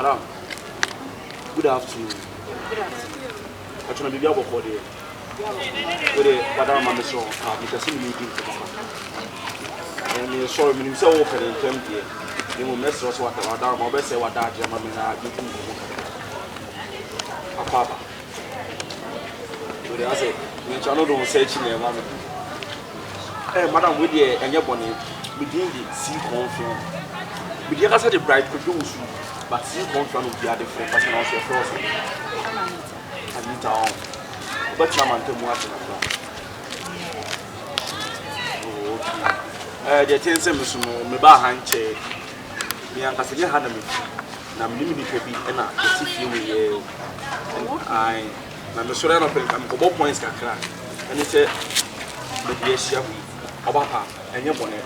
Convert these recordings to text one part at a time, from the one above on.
Madam, good afternoon. Good afternoon. I'm trying to be able to go there. Madam, I'm so because I'm meeting tomorrow. And you're sorry, I'm so open in terms here. You will mess us what Madam, I'll say what that German meeting. Papa. I say, we cannot do searching there, Madam. Madam, with you and your bonnet, we did Cconfion. We did us at the bright produce, but Cconfion will be at the front, but also a frozen. ANITA on. But I'm on to watch it. Oh, the things I'm me behind check. Me and Cassidy had me. Now, I'm limited to be and I see you. I'm sorry, I'm going points can crack. And it's a yes, Obapa and your bonnet.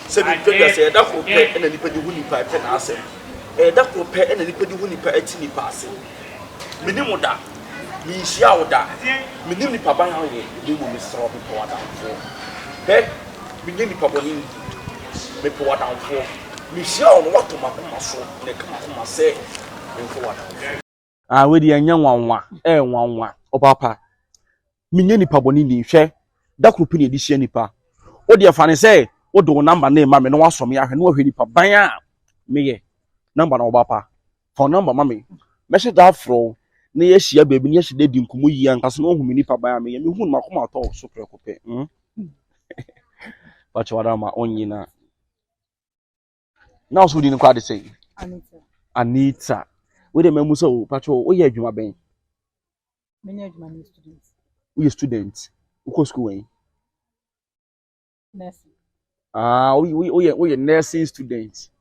Said that will pay and anybody who need pipe and answer. That will pay and anybody who need pay at any passing. Minimum that. Me shall that. Minimum Papa, you will miss all before down for. Hey, minimum Papa, me pour down for. Me shall what to my muscle, they come to say, and forward. Ah, with the young one, Obapa. Minimum Papa, need share. That could be this year nipa. O dear Fanny say, what do number name, mammy, no one from me, I can know who nipa baya. Me, number no Obapa. For number, mammy. Message that fro. Near she baby, near she did in Kumawood and has no who nipa by me, and you won't come out all so preoccupied. But what am I on you now? Now, so didn't quite say ANITA. With a memuso, patrol, oh, yeah, you are being. Many of my students. We students. Who go school? Nursing. Ah, we nursing students.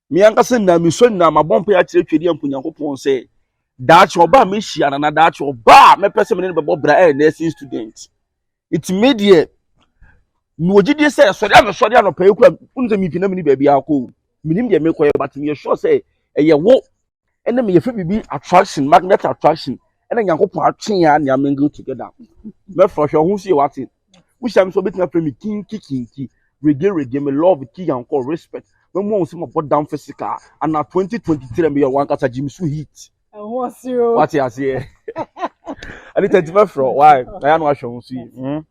Me anka say na me so na ma bompa ya kire twedi ampu Nyankopon say that your ba me hia na that your ba me pese me ne be bobra nursing student. It media me ogidi say sori an pa ekura unze mi pina me ni ba bia akọ. Minim de me koye but me sure say eye wo ene me ye fe bibi attraction magnet attraction ene Nyankopon atwen ya na me go together. Me for sure hu see what it. We shall so betina frame kinki reggae me love key and call respect. When more some put down physical and now 2023 me one kasa Jimmy Su hit. What Suro? What you say? I need to for why? I am not sure see. Me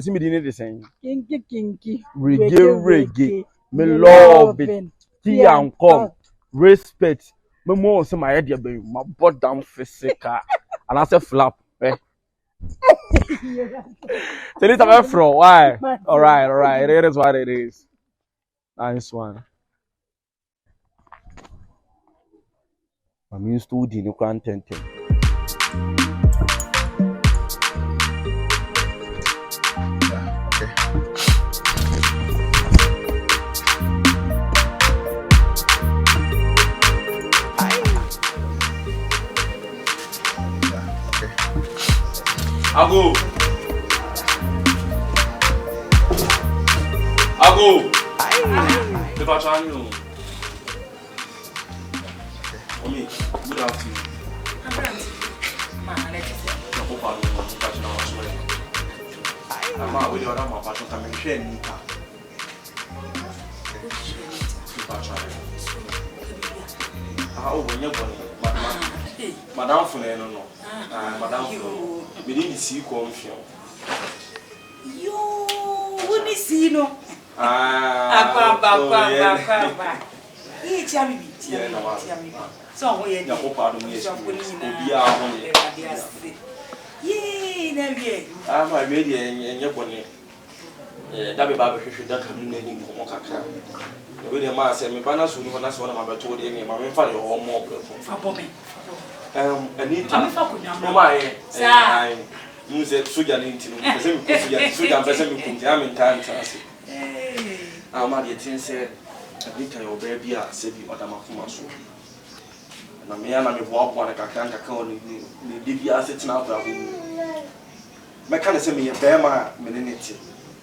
see me dey the same. Kinki. Reggae. Me love it. Key and call respect. Me more some my idea be my put down physical and I say flap. Tell it about fro. Why? All right. It is what it is. Nice one. I mean, study no content. Ago. The Bachano. Omi, good afternoon. I'm out with your other passion coming share Nika. How when you're born, Madame Funeno, Madame, we need to see Cconfion. Yo, what is he no? Ah, so we are pardon me. I'm a lady and your bonnet. That be Baba should not come in any more. With a mass and me banners who know that's one of my told any my family or more for me. ANITA, my you said Sujan into Sujan person I'm in time to ask. I'm at the tin said ANITA your baby said you what I'm a Kumasu. And I'm here and I'm one I can't account the DBR sitting out of my kind of send me a bear meninity.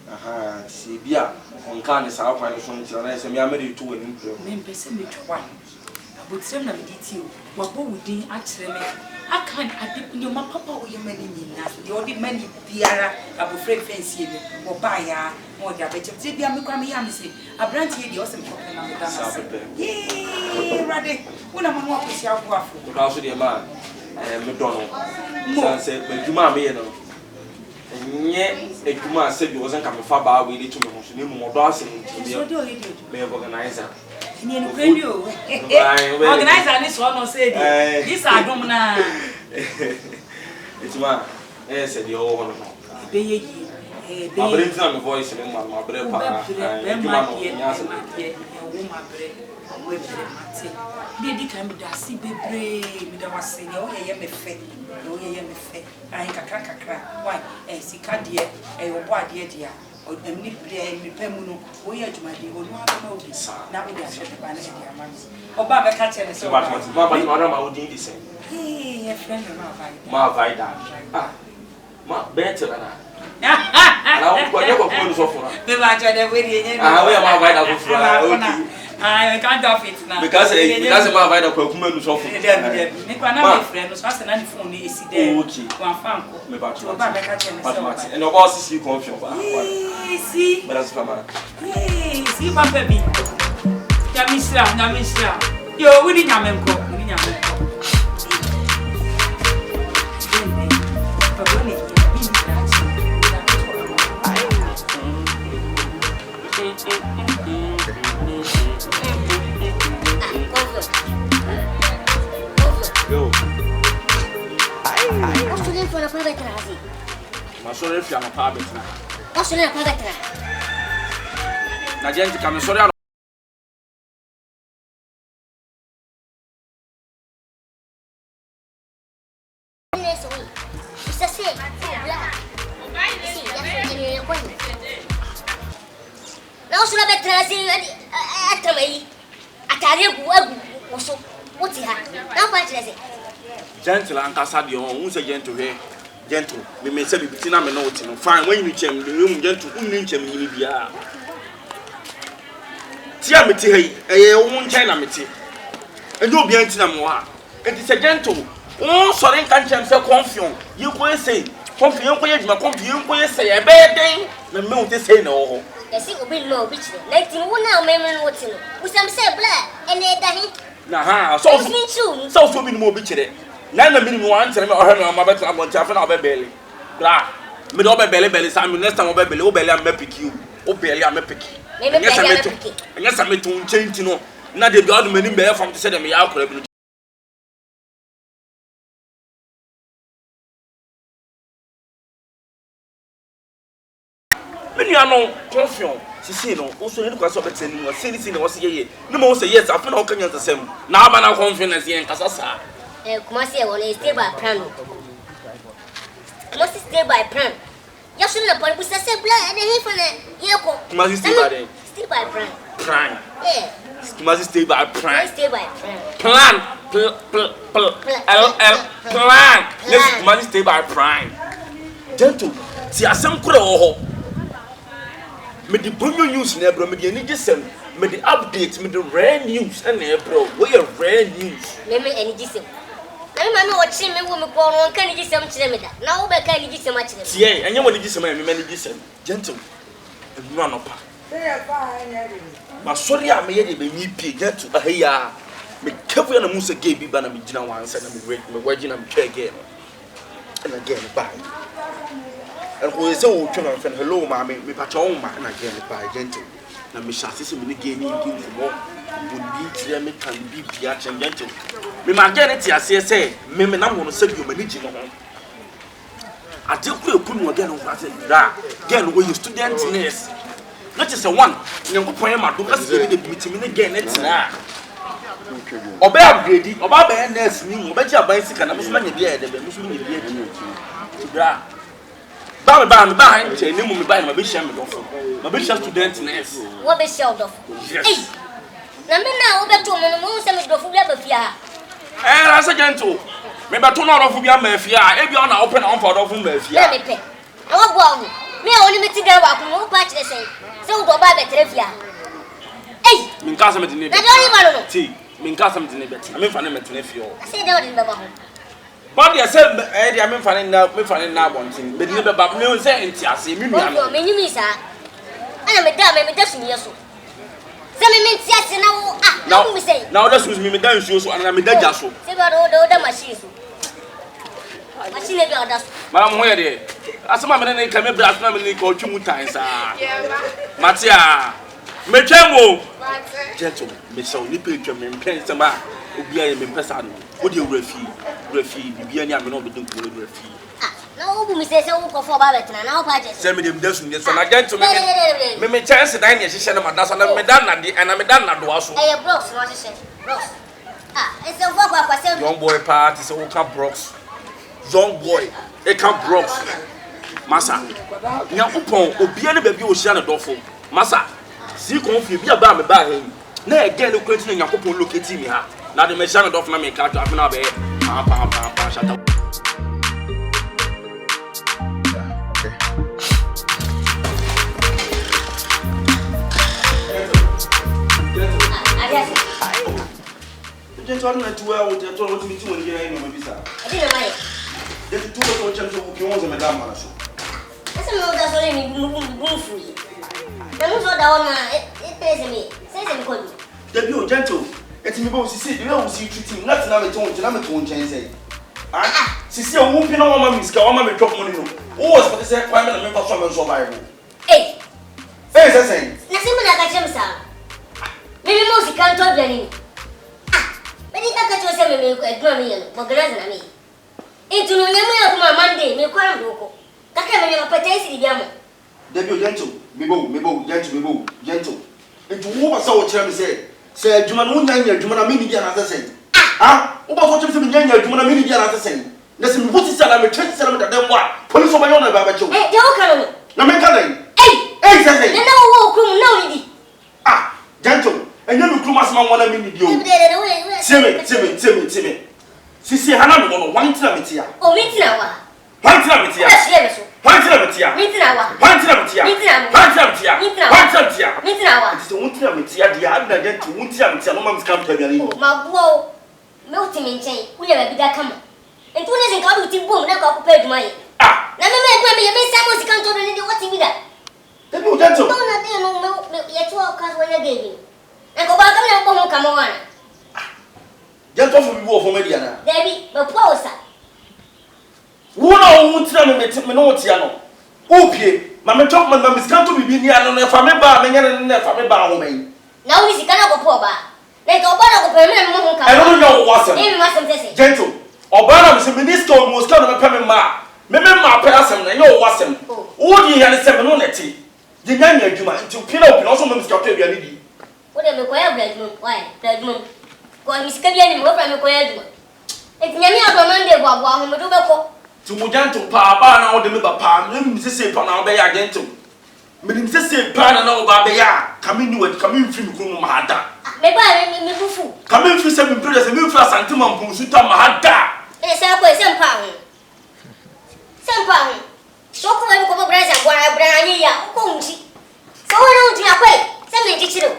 Aha, see, Bia, on Carnes, our final son, and I say, I made you 2 and improvement. abotrem na mediti o wabo wudin akyere me akan ade ni ma papa o ye mani nyina de o de mani biara abofre fensie bi wo ba ya mo de abetete bia me kwa me ya me se abranti ye de o se me kopena me da na se ye rade wona mo no akosi abuafo ba so de ma me dono sanse beduma me ye no nye eduma se bi o san ka me fa ba we de to me ho so ne mu modo ase me organizer ni no kwenyo organizer ni so no say this adom na eduma se de o ho no be ye be abere na me voice me ma abere pa eduma no nya se wo ma abere we bere mate bi di kan bi da si bebre mi da wase ne o ye me fe o ye me fe ai kakra why SIkA de obo ade dia o emni bre mi pemu no o ye adwumade o no aba obi na o de ahwe ba na e dia ma oba be ka che ne se ba ma odin di se ye friend ma vai da ma better na ala ko je ko ko so funa me ba jo de we die nye we ma vai da fufura okay I can't do it now. Because my father Kumawood so for. Me kwa na my friend so ase na the phone e si there. Okay. Wan fan ko. Me ba to. Oba me ka tell me say. And about Cconfion ba. Si. But that's fama. Si papa bi. Ya misra. Yo, we di nyame nko. Papa ni. Yo. What's the name for the private class? My sorry if you are a private. What's the name for the private class? Na gente come sorry. Now should I be translating at me? I so what's it? Now what is it? Gentle and Casadio, who's a gentle here. Gentle, we may say between them and no fine when you came the room gentle, who didn't you be a Tiamity, a woman China miti. And you'll be anti more. It is a gentle. Oh, sorry, can't you say Cconfion? You will say, Cconfion, my Cconfion, will say a bad thing. The moon is saying no. The thing will be low, which 19 now, memory what's in with some say black and they Nah, so be more bitchy. None of me once and my better I'm going to have an belly. Blah, mid over belly, Simon, next time over belly, I'm a pick you. Oh, belly, I'm a pick. Yes, I made to change to know. Not the God many bear from the set of me out. Many are no Cconfion. See, no, also in the class of it, and was saying, was ye. No more say yes, I feel all kinds of the same. Now, man, I'm confident in Casasa. KUMASI will stay by plan. KUMASI stay by plan. You shouldn't have put a black and he for it. KUMASI stay by plan. Prime. Yeah. KUMASI stay by prime. Stay by plan. Plan. Let's KUMASI stay by prime. Gentle. See, I some crow. Me the bunyo news nebro, me the energy sem, me the updates, me the rare news and nebro. We are rare news. Me energy sem. I know what she me woman go on can energy sem chimeda. Now be can energy sem much. Yeah, and you want energy sem, me energy sem. Gentle. And run up. My sorry, I made it be me pay gentle. Oyaa. Me careful na musa gay bi bana me gina wan say na me wagin na me twa again. And again bye. And who say o twa friend hello ma me patch on ma na again bye gentle. Na me shase se me ni game you for more. Bodi tire me kan bi bia chen gentle. Me ma again ti ase say me na mo no say bi o mani gina ho. Ade ku ekunu again no kwase da. Again we you student nurse. Not just a one. Nyankopon ma do kasi dey meeting me again net na. Obe upgrade, oba be nurse ni, obe ji aban SIkA na musuma nya bia de be, musuma nya bia di. Tibra. Ba me ba nche ni mu me ba na be hia me dofo. Ma be hia student nurse. What be shell dofo? Yes. Na me na obe to mo no se me dofo bia ba fia. Na say gentle. Me ba to na dofo bia ma fia, e bia na open on for dofo ma fia. Me pe. Na wo gwa ho. Me a oni meti ga wa ko mo pa kire say. Se wo do ba be tere fia. Ei! Min ka se me de ne. Na do ni ba no. Ti. Minka something in bed. I mean, Fanny Metanefio. I said, don't remember. But I said, I mean, Fanny now wanting, but never back no say, I see me. Oh, me, sir. I am a damn, I'm a dozen years old. Some means yes, and now we say. Now that's with me, down shoes, and I'm a dead jasso. Say about all the machines. Machine about us. Madam, where they? As a man, they come back, family called Chumutai, Matia. Mechamo. Gentle, Miss Only Picture, and Pensama, Oyaa in Pesano. Would you refee, be any amount of the refee? No, we say so for Babette, and now budget. Send me them doesn't get some again to me. Me chance that I need to send them a dozen of Madonna, and I'm a Dana do also. Hey, Brooks, what is it? Brooks. It's a walk of a young boy party, so we can Brooks. Young boy, it can Brooks. Massa, young upon, Obiani baby Oceana Doffo. Massa, Cconfion, be about me by him. Nay, again, look at your couple look at me. Now the machine of my make out of an abbey. Shut up. Gentle not too well with the total meeting when you're in Visa. I didn't mind. There's two of the who was a madam. That's a little that's only move for you. The most of the one, it pays me. Says I'm good. The view, gentle. It's me both see, you don't see treating nothing of a tone change. Ah, see, a whooping on my miss, Kawama, drop money. Who was for the same time and member from survival? Hey, hey, that's saying. Nothing but I got him, sir. Maybe most can't talk any. But it can't catch yourself and ignore me, but the reason I mean. Into no memory of my Monday, me quite local. That can be a potential yammer. Debut gentle, Bibo, gentle. Into who was our chairman said, Juman, Jumana Mini, and other saying. Ah, what was him in Jumana Mini, and other saying. Listen, what is that? I'm a church settlement at them. What? Police of my own about you. Hey, don't come. No, make a hey, say, you know, no, lady. Ah, gentle. And you look as my 1 minute. Timmy. Sisi Hana no one tilametia. Oh, Mintina. One tilametia. One tilametia. Mintina. One tilametia. One tilametia. One tilametia. Mintina. It's the one tilametia. The other than to one tilametia. No man's come to me. My boy, melting in chain. We never be that come. And 2 days in Kabu Tibu, never compared to my. Ah, now, maybe a Samuel can't do anything. What's with that? The new gentle. No, yet 12 cars when I gave you. And go back and come on. Gentle for me for Mediana. Debbie, but Posa. Who tell me, Menotiano? Okay, Mamma Chopman, Mamma's come to be near a family bar, and a family bar woman. Now we cannot go poor bar. Let go back of permanent. I don't know what's it. Gentle. Obama was a minister was kind of a permanent ma. Remember my person, and you was him. Who do you have 7 on it? The young Juma to pin up and also Miss Cconfion. What am I going to why? Bedroom. Go Miss Cconfion, what am I going to do? It's Yammy of Monday, while we do before. To Gentle Papa and all the member Pan, Mrs. Pan, I'll be a gentle. Mrs. Pan and all Babaya, coming you and coming from Kumahata. Maybe I mean, fool. Coming from 7 brothers and you for Santimon Pusuta Mahata. It's a boy, some pound. Some pound. So come over Brazil, where I bring you, Kunchi. So I don't think I some teach you.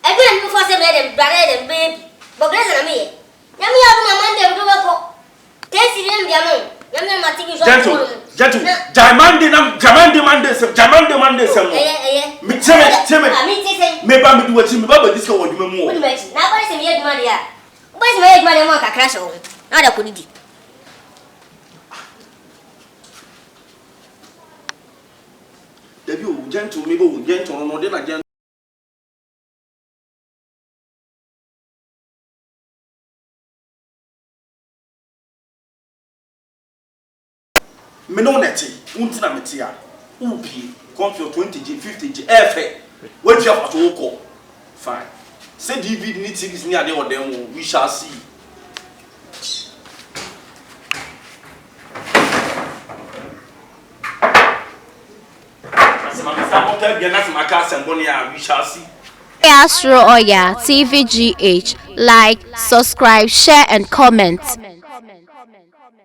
I couldn't go for some and brother and babe, but Brazil me. Yammy of my Monday, do a call. Tessie, Yammy, Yammy, my thing is gentle. Jamandi Monday, some. Maybe I'm watching Baba this go with me more. Now, what's in your money? Where's my money? I crash over. Not a good. Debut, gentle, maybe gentle, more than a gentle. Menonetti, Untinametia, Upi, Cconfion 20G, 50G, F. What you have to call? Fine. Say DVD needs things near the order, we shall see. We shall see. Suro Oyaa, Tvgh. Like, subscribe, share, and comment.